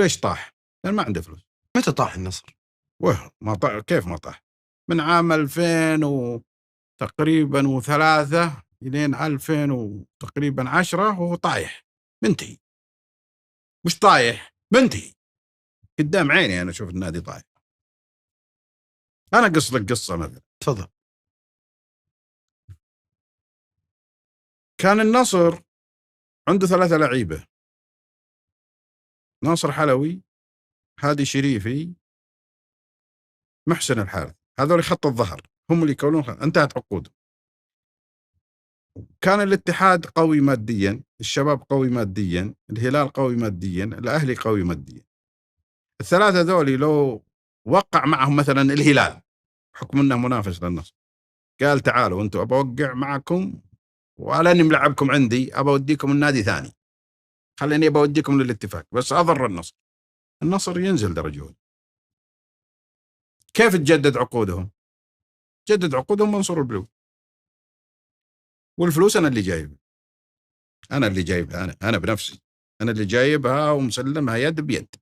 ليش طاح؟ لأن ما عنده فلوس. متى طاح النصر؟ ما طاح. كيف ما طاح؟ من عام 2000 تقريبا و3 إلين 2000 وتقريبا 10 وهو طايح منتهي. مش طايح، منتهي قدام عيني. أنا أشوف النادي طايح. أنا قص لك قصة مثلا. تفضل. كان النصر عنده 3 لعيبة: ناصر حلوي، هادي شريفي، محسن الحارث. هذول خط الظهر، هم اللي يكونون انتهت عقودهم. كان الاتحاد قوي ماديا، الشباب قوي ماديا، الهلال قوي ماديا، الأهلي قوي ماديا. ال3 ذولي لو وقع معهم مثلا الهلال حكم انه منافس للنصر، قال تعالوا انتم ابى اوقع معكم ولا اني ملعبكم عندي، ابى اوديكم النادي ثاني، خليني ابى اوديكم للاتفاق بس اضر النصر ينزل درجة أولى. كيف تجدد عقودهم؟ جدد عقودهم منصور البلو، والفلوس انا اللي جايبها، انا بنفسي، انا اللي جايبها ومسلمها يد بيد.